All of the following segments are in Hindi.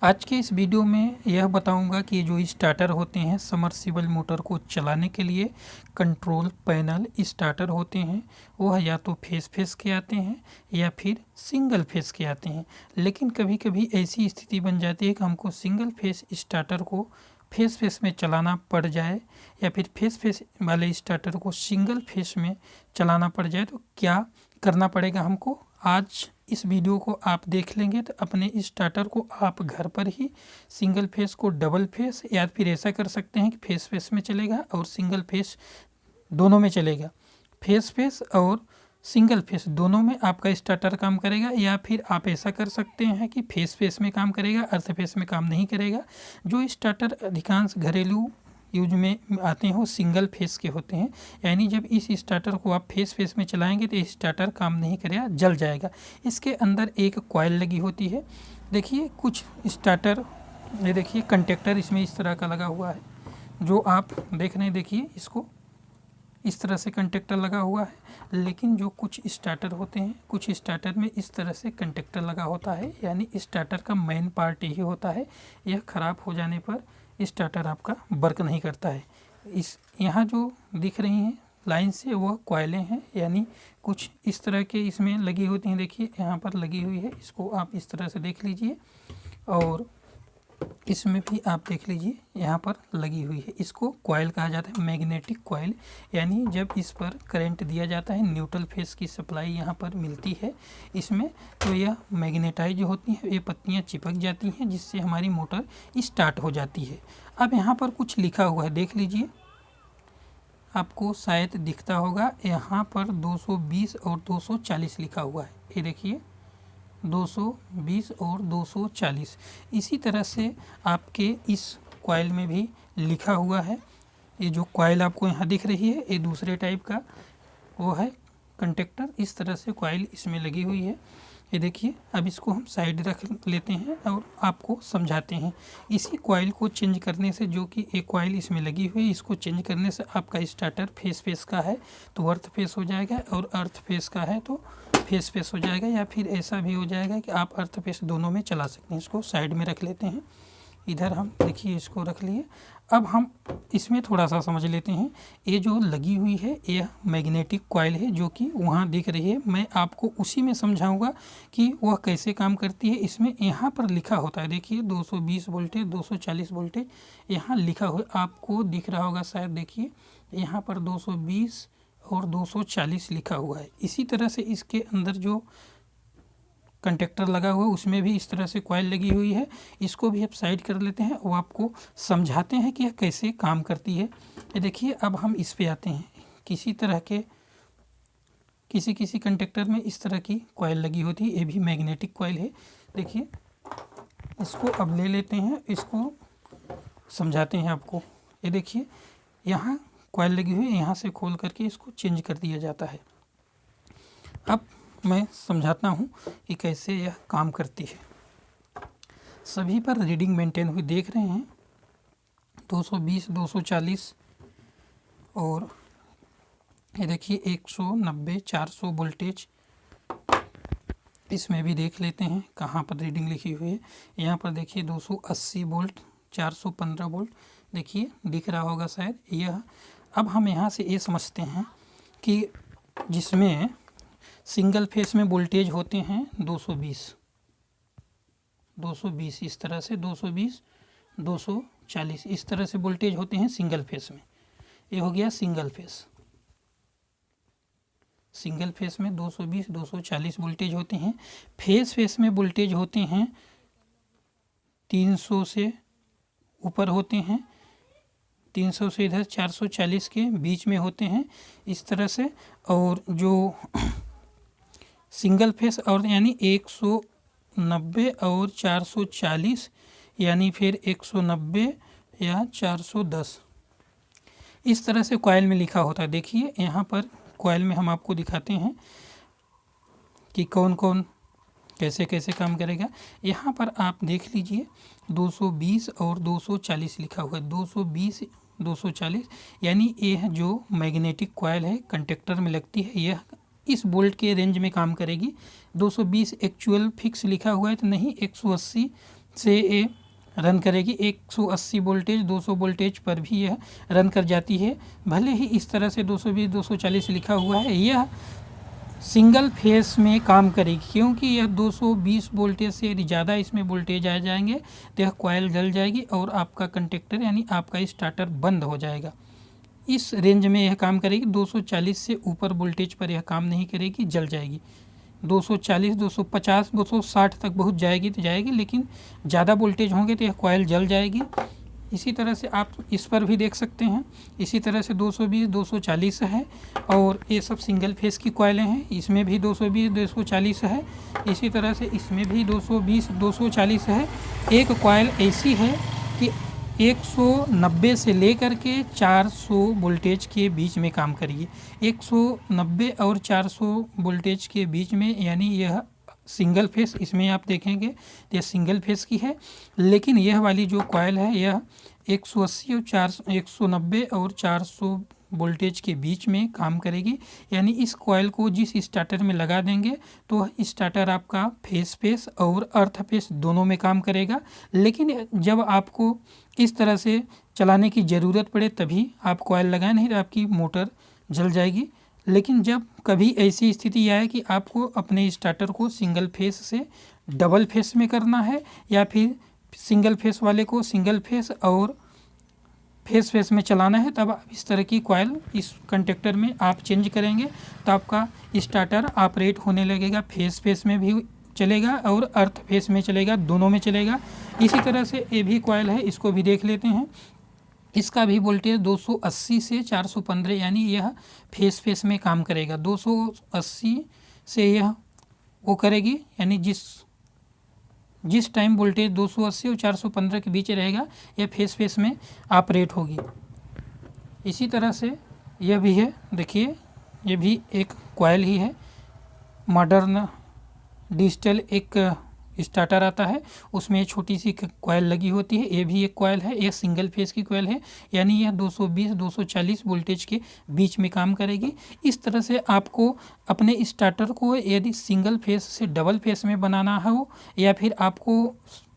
आज के इस वीडियो में यह बताऊंगा कि जो स्टार्टर होते हैं समरसिबल मोटर को चलाने के लिए कंट्रोल पैनल स्टार्टर होते हैं, वह या तो फेस के आते हैं या फिर सिंगल फेस के आते हैं। लेकिन कभी कभी ऐसी स्थिति बन जाती है कि हमको सिंगल फेस स्टार्टर को फेस में चलाना पड़ जाए या फिर फेस वाले स्टार्टर को सिंगल फेस में चलाना पड़ जाए, तो क्या करना पड़ेगा हमको। आज इस वीडियो को आप देख लेंगे तो अपने स्टार्टर को आप घर पर ही सिंगल फेस को डबल फेस या फिर ऐसा कर सकते हैं कि फेस में चलेगा और सिंगल फेस दोनों में चलेगा। फेस और सिंगल फेस दोनों में आपका स्टार्टर काम करेगा, या फिर आप ऐसा कर सकते हैं कि फेस में काम करेगा, अर्थ फेस में काम नहीं करेगा। जो स्टार्टर अधिकांश घरेलू यूज में आते हैं वो सिंगल फेस के होते हैं, यानी जब इस स्टार्टर को आप फेस में चलाएंगे तो स्टार्टर काम नहीं करेगा, जल जाएगा। इसके अंदर एक कॉइल लगी होती है। देखिए कुछ स्टार्टर, ये देखिए कंटेक्टर इसमें इस तरह का लगा हुआ है जो आप देख रहे हैं। देखिए इसको इस तरह से कंटेक्टर लगा हुआ है, लेकिन जो कुछ स्टार्टर होते हैं, कुछ स्टार्टर में इस तरह से कंटेक्टर लगा होता है, यानी स्टार्टर का मेन पार्ट यही होता है। यह ख़राब हो जाने पर स्टार्टर आपका वर्क नहीं करता है। इस यहाँ जो दिख रही हैं लाइन से वह कॉइलें हैं, यानी कुछ इस तरह के इसमें लगी होती हैं। देखिए यहाँ पर लगी हुई है, इसको आप इस तरह से देख लीजिए, और इसमें भी आप देख लीजिए यहाँ पर लगी हुई है। इसको कॉइल कहा जाता है, मैग्नेटिक कॉइल, यानी जब इस पर करंट दिया जाता है, न्यूट्रल फेस की सप्लाई यहाँ पर मिलती है इसमें, तो यह मैग्नेटाइज होती है, ये पत्तियाँ चिपक जाती हैं जिससे हमारी मोटर स्टार्ट हो जाती है। अब यहाँ पर कुछ लिखा हुआ है, देख लीजिए, आपको शायद दिखता होगा, यहाँ पर 220 और 240 लिखा हुआ है। ये देखिए 220 और 240। इसी तरह से आपके इस कॉइल में भी लिखा हुआ है। ये जो कॉइल आपको यहाँ दिख रही है ये दूसरे टाइप का वो है कंटेक्टर। इस तरह से कॉइल इसमें लगी हुई है। ये देखिए, अब इसको हम साइड रख लेते हैं और आपको समझाते हैं। इसी कॉइल को चेंज करने से, जो कि एक कॉइल इसमें लगी हुई है, इसको चेंज करने से आपका स्टार्टर फेस का है तो अर्थ फेस हो जाएगा, और अर्थ फेस का है तो फेस हो जाएगा, या फिर ऐसा भी हो जाएगा कि आप अर्थ फेस दोनों में चला सकते हैं। इसको साइड में रख लेते हैं, इधर हम देखिए इसको रख लिए। अब हम इसमें थोड़ा सा समझ लेते हैं। ये जो लगी हुई है यह मैग्नेटिक कॉइल है, जो कि वहाँ दिख रही है। मैं आपको उसी में समझाऊंगा कि वह कैसे काम करती है। इसमें यहाँ पर लिखा होता है, देखिए 220 वोल्टेज 240 वोल्टेज यहाँ लिखा हुआ, आपको दिख रहा होगा शायद। देखिए यहाँ पर 220 और 240 लिखा हुआ है। इसी तरह से इसके अंदर जो कंटेक्टर लगा हुआ है उसमें भी इस तरह से कॉइल लगी हुई है। इसको भी आप साइड कर लेते हैं, वो आपको समझाते हैं कि यह कैसे काम करती है। ये देखिए, अब हम इस पे आते हैं। किसी तरह के किसी कंटेक्टर में इस तरह की कॉइल लगी होती है, ये भी मैग्नेटिक कॉइल है। देखिए इसको अब ले लेते हैं, इसको समझाते हैं आपको। ये देखिए यहाँ कॉइल लगी हुई है, यहाँ से खोल करके इसको चेंज कर दिया जाता है। अब मैं समझाता हूँ कि कैसे यह काम करती है। सभी पर रीडिंग मेंटेन हुई देख रहे हैं, 220 240 और ये देखिए 190 400 वोल्टेज। इसमें भी देख लेते हैं कहाँ पर रीडिंग लिखी हुई है। यहाँ पर देखिए 280 वोल्ट 415 वोल्ट, देखिए दिख रहा होगा शायद यह। अब हम यहाँ से ये समझते हैं कि जिसमें सिंगल फेस में वोल्टेज होते हैं 220 इस तरह से, 220 240 इस तरह से वोल्टेज होते हैं सिंगल फेस में। ये हो गया सिंगल फेस में 220 240 वोल्टेज होते हैं। फेस में वोल्टेज होते हैं 300 से ऊपर होते हैं, 300 से इधर 440 के बीच में होते हैं इस तरह से। और जो सिंगल फेस और यानी 190 और 440, यानी फिर 190 या 410 इस तरह से कॉइल में लिखा होता है। देखिए यहाँ पर कॉइल में हम आपको दिखाते हैं कि कौन कौन कैसे कैसे काम करेगा। यहाँ पर आप देख लीजिए 220 और 240 लिखा हुआ है। 220 240 यानी ये जो मैग्नेटिक कॉइल है कंटेक्टर में लगती है, यह इस वोल्ट के रेंज में काम करेगी। 220 एक्चुअल फिक्स लिखा हुआ है तो नहीं, 180 से ये रन करेगी। 180 वोल्टेज 200 वोल्टेज पर भी यह रन कर जाती है। भले ही इस तरह से 220 240 लिखा हुआ है, यह सिंगल फेस में काम करेगी, क्योंकि यह 220 वोल्टेज से यदि ज़्यादा इसमें वोल्टेज आ जाएंगे तो यह कॉइल जल जाएगी और आपका कंडक्टर यानी आपका स्टार्टर बंद हो जाएगा। इस रेंज में यह काम करेगी। 240 से ऊपर वोल्टेज पर यह काम नहीं करेगी, जल जाएगी। 240 250 260 तक बहुत जाएगी तो जाएगी, लेकिन ज़्यादा वोल्टेज होंगे तो यह कॉइल जल जाएगी। इसी तरह से आप इस पर भी देख सकते हैं। इसी तरह से 220 240 है और ये सब सिंगल फेस की कॉइलें हैं। इसमें भी 220 240 है। इसी तरह से इसमें भी 220 240 है। एक कॉइल ऐसी है कि 190 से लेकर के 400 वोल्टेज के बीच में काम करिए। 190 और 400 वोल्टेज के बीच में, यानी यह सिंगल फेस, इसमें आप देखेंगे तो यह सिंगल फेस की है। लेकिन यह वाली जो कॉइल है यह 180 और 190 और 400 वोल्टेज के बीच में काम करेगी। यानी इस कॉइल को जिस स्टार्टर में लगा देंगे तो स्टार्टर आपका फेस फेस और अर्थ फेस दोनों में काम करेगा। लेकिन जब आपको इस तरह से चलाने की ज़रूरत पड़े तभी आप कॉइल लगाएं, नहीं तो आपकी मोटर जल जाएगी। लेकिन जब कभी ऐसी स्थिति आए कि आपको अपने स्टार्टर को सिंगल फेस से डबल फेस में करना है या फिर सिंगल फेस वाले को सिंगल फेस और फेस फेस में चलाना है, तब आप इस तरह की कॉइल इस कंडक्टर में आप चेंज करेंगे तो आपका स्टार्टर ऑपरेट होने लगेगा। फेस फेस में भी चलेगा और अर्थ फेस में चलेगा, दोनों में चलेगा। इसी तरह से ये भी कॉइल है, इसको भी देख लेते हैं। इसका भी वोल्टेज 280 से 415, यानी यह फेस फेस में काम करेगा। 280 से यह वो करेगी, यानी जिस टाइम वोल्टेज 280 और 415 के बीच रहेगा यह फेस फेस में ऑपरेट होगी। इसी तरह से यह भी है, देखिए ये भी एक कॉइल ही है। मॉडर्न डिजिटल एक स्टार्टर आता है, उसमें छोटी सी कॉइल लगी होती है। ये भी एक कॉइल है, यह सिंगल फेस की कॉइल है, यानी यह 220 240 वोल्टेज के बीच में काम करेगी। इस तरह से आपको अपने स्टार्टर को यदि सिंगल फेस से डबल फेस में बनाना हो या फिर आपको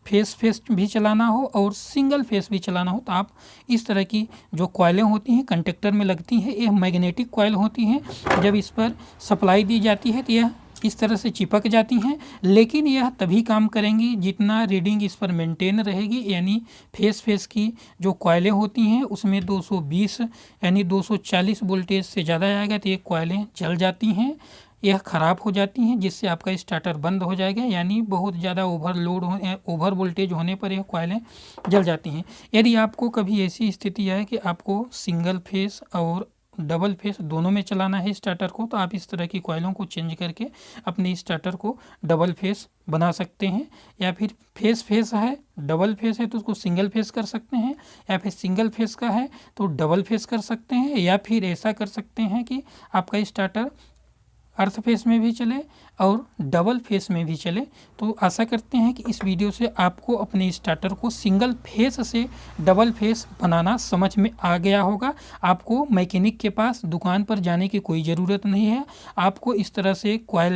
फेस फेस भी चलाना हो और सिंगल फेस भी चलाना हो, तो आप इस तरह की जो कॉइलें होती हैं कंडक्टर में लगती हैं, यह मैग्नेटिक कॉइल होती हैं। जब इस पर सप्लाई दी जाती है तो यह इस तरह से चिपक जाती हैं, लेकिन यह तभी काम करेंगी जितना रीडिंग इस पर मेंटेन रहेगी। यानी फेस फेस की जो कॉइलें होती हैं उसमें 220 यानी 240 वोल्टेज से ज़्यादा आएगा तो ये कॉइलें जल जाती हैं, यह ख़राब हो जाती हैं, जिससे आपका स्टार्टर बंद हो जाएगा। यानी बहुत ज़्यादा ओवर वोल्टेज होने पर यह कॉइलें जल जाती हैं। यदि आपको कभी ऐसी स्थिति आए कि आपको सिंगल फेस और डबल फेस दोनों में चलाना है स्टार्टर को, तो आप इस तरह की कॉइलों को चेंज करके अपने स्टार्टर को डबल फेस बना सकते हैं। या फिर फेस फेस है, डबल फेस है तो उसको सिंगल फेस कर सकते हैं, या फिर सिंगल फेस का है तो डबल फेस कर सकते हैं, या फिर ऐसा कर सकते हैं कि आपका स्टार्टर अर्थ फेस में भी चले और डबल फेस में भी चले। तो आशा करते हैं कि इस वीडियो से आपको अपने स्टार्टर को सिंगल फेस से डबल फेस बनाना समझ में आ गया होगा। आपको मैकेनिक के पास दुकान पर जाने की कोई ज़रूरत नहीं है। आपको इस तरह से कॉइल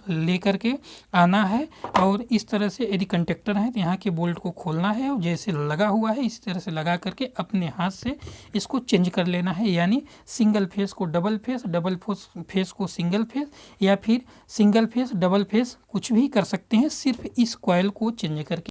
ले करके आना है और इस तरह से यदि कंडक्टर है तो यहाँ के बोल्ट को खोलना है और जैसे लगा हुआ है इस तरह से लगा करके अपने हाथ से इसको चेंज कर लेना है। यानी सिंगल फेस को डबल फेस, डबल फेस को सिंगल फेस, या फिर सिंगल फेस डबल फेस कुछ भी कर सकते हैं, सिर्फ इस कॉइल को चेंज करके।